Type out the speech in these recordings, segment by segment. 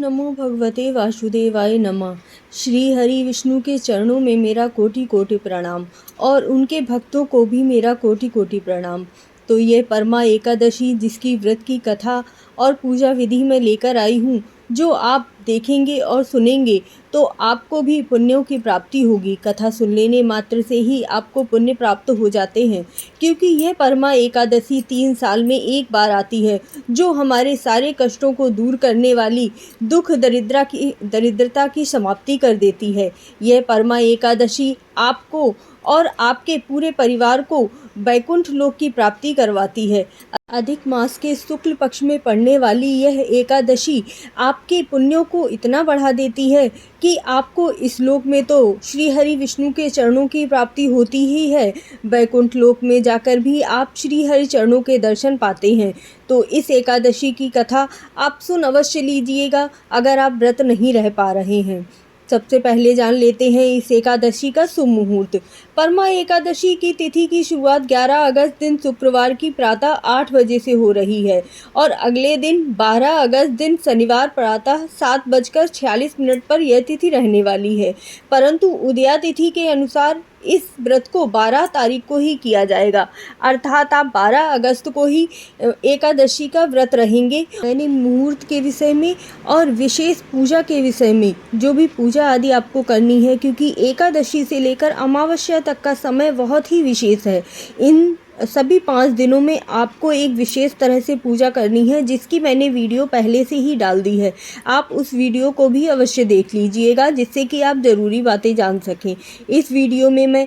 नमो भगवते वासुदेवाय नमः। श्री हरि विष्णु के चरणों में मेरा कोटि कोटि प्रणाम और उनके भक्तों को भी मेरा कोटि कोटि प्रणाम। तो ये परमा एकादशी जिसकी व्रत की कथा और पूजा विधि में लेकर आई हूँ, जो आप देखेंगे और सुनेंगे तो आपको भी पुण्यों की प्राप्ति होगी। कथा सुन लेने मात्र से ही आपको पुण्य प्राप्त हो जाते हैं, क्योंकि यह परमा एकादशी 3 साल में एक बार आती है, जो हमारे सारे कष्टों को दूर करने वाली दुख दरिद्रता की समाप्ति कर देती है। यह परमा एकादशी आपको और आपके पूरे परिवार को वैकुंठ लोक की प्राप्ति करवाती है। अधिक मास के शुक्ल पक्ष में पड़ने वाली यह एकादशी आपके पुण्यों को इतना बढ़ा देती है कि आपको इस लोक में तो श्री हरि विष्णु के चरणों की प्राप्ति होती ही है, वैकुंठ लोक में जाकर भी आप श्री हरि चरणों के दर्शन पाते हैं। तो इस एकादशी की कथा आप सुन अवश्य लीजिएगा अगर आप व्रत नहीं रह पा रहे हैं। सबसे पहले जान लेते हैं इस एकादशी का शुभ मुहूर्त। परमा एकादशी की तिथि की शुरुआत 11 अगस्त दिन शुक्रवार की प्रातः 8 बजे से हो रही है और अगले दिन 12 अगस्त दिन शनिवार प्रातः 7:46 पर यह तिथि रहने वाली है। परंतु उदया तिथि के अनुसार इस व्रत को 12 तारीख को ही किया जाएगा, अर्थात आप 12 अगस्त को ही एकादशी का व्रत रहेंगे। मैंने मुहूर्त के विषय में और विशेष पूजा के विषय में जो भी पूजा आदि आपको करनी है, क्योंकि एकादशी से लेकर अमावस्या तक का समय बहुत ही विशेष है। इन सभी 5 दिनों में आपको एक विशेष तरह से पूजा करनी है, जिसकी मैंने वीडियो पहले से ही डाल दी है। आप उस वीडियो को भी अवश्य देख लीजिएगा, जिससे कि आप ज़रूरी बातें जान सकें। इस वीडियो में मैं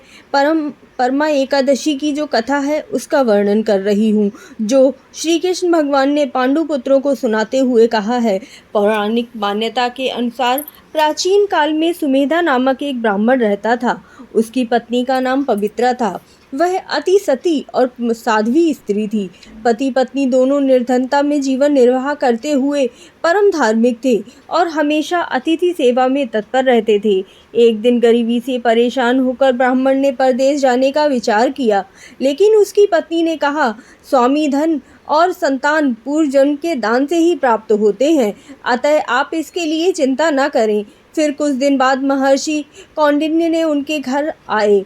परमा एकादशी की जो कथा है उसका वर्णन कर रही हूँ, जो श्री कृष्ण भगवान ने पांडु पुत्रों को सुनाते हुए कहा है। पौराणिक मान्यता के अनुसार प्राचीन काल में सुमेधा नामक एक ब्राह्मण रहता था। उसकी पत्नी का नाम पवित्रा था। वह अति सती और साध्वी स्त्री थी। पति पत्नी दोनों निर्धनता में जीवन निर्वाह करते हुए परम धार्मिक थे और हमेशा अतिथि सेवा में तत्पर रहते थे। एक दिन गरीबी से परेशान होकर ब्राह्मण ने परदेश जाने का विचार किया, लेकिन उसकी पत्नी ने कहा, स्वामी धन और संतान पूर्व जन्म के दान से ही प्राप्त होते हैं, अतः आप इसके लिए चिंता न करें। फिर कुछ दिन बाद महर्षि कौंडिन्य ने उनके घर आए।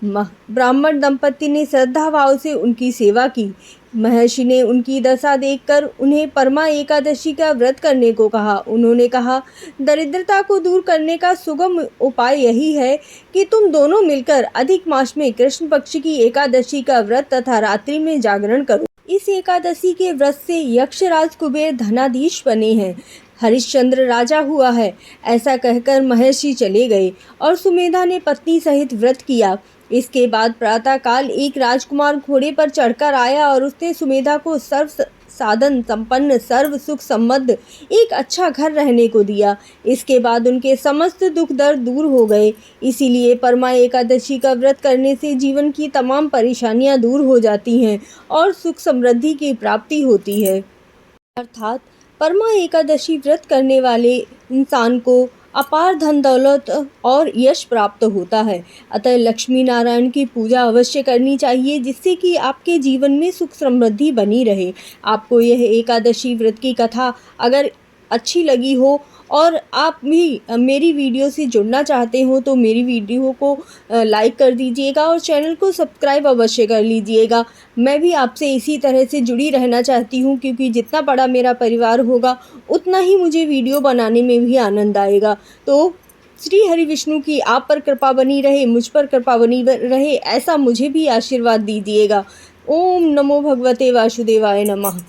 ब्राह्मण दंपति ने श्रद्धा भाव से उनकी सेवा की। महर्षि ने उनकी दशा देखकर उन्हें परमा एकादशी का व्रत करने को कहा। उन्होंने कहा, दरिद्रता को दूर करने का सुगम उपाय यही है कि तुम दोनों मिलकर अधिक मास में कृष्ण पक्ष की एकादशी का व्रत तथा रात्रि में जागरण करो। इस एकादशी के व्रत से यक्षराज कुबेर धनाधीश बने हैं, हरिश्चंद्र राजा हुआ है। ऐसा कहकर महर्षि चले गए और सुमेधा ने पत्नी सहित व्रत किया। इसके बाद प्रातःकाल एक राजकुमार घोड़े पर चढ़कर आया और उसने सुमेधा को सर्व साधन संपन्न, सर्व सुख संबद्ध एक अच्छा घर रहने को दिया। इसके बाद उनके समस्त दुख दर्द दूर हो गए। इसीलिए परमा एकादशी का व्रत करने से जीवन की तमाम परेशानियां दूर हो जाती हैं और सुख समृद्धि की प्राप्ति होती है। अर्थात परमा एकादशी व्रत करने वाले इंसान को अपार धन दौलत और यश प्राप्त होता है। अतः लक्ष्मी नारायण की पूजा अवश्य करनी चाहिए, जिससे कि आपके जीवन में सुख समृद्धि बनी रहे। आपको यह एकादशी व्रत की कथा अगर अच्छी लगी हो और आप भी मेरी वीडियो से जुड़ना चाहते हो तो मेरी वीडियो को लाइक कर दीजिएगा और चैनल को सब्सक्राइब अवश्य कर लीजिएगा। मैं भी आपसे इसी तरह से जुड़ी रहना चाहती हूँ, क्योंकि जितना बड़ा मेरा परिवार होगा उतना ही मुझे वीडियो बनाने में भी आनंद आएगा। तो श्री हरि विष्णु की आप पर कृपा बनी रहे, मुझ पर कृपा बनी रहे, ऐसा मुझे भी आशीर्वाद दीजिएगा। ओम नमो भगवते वासुदेवाय नमः।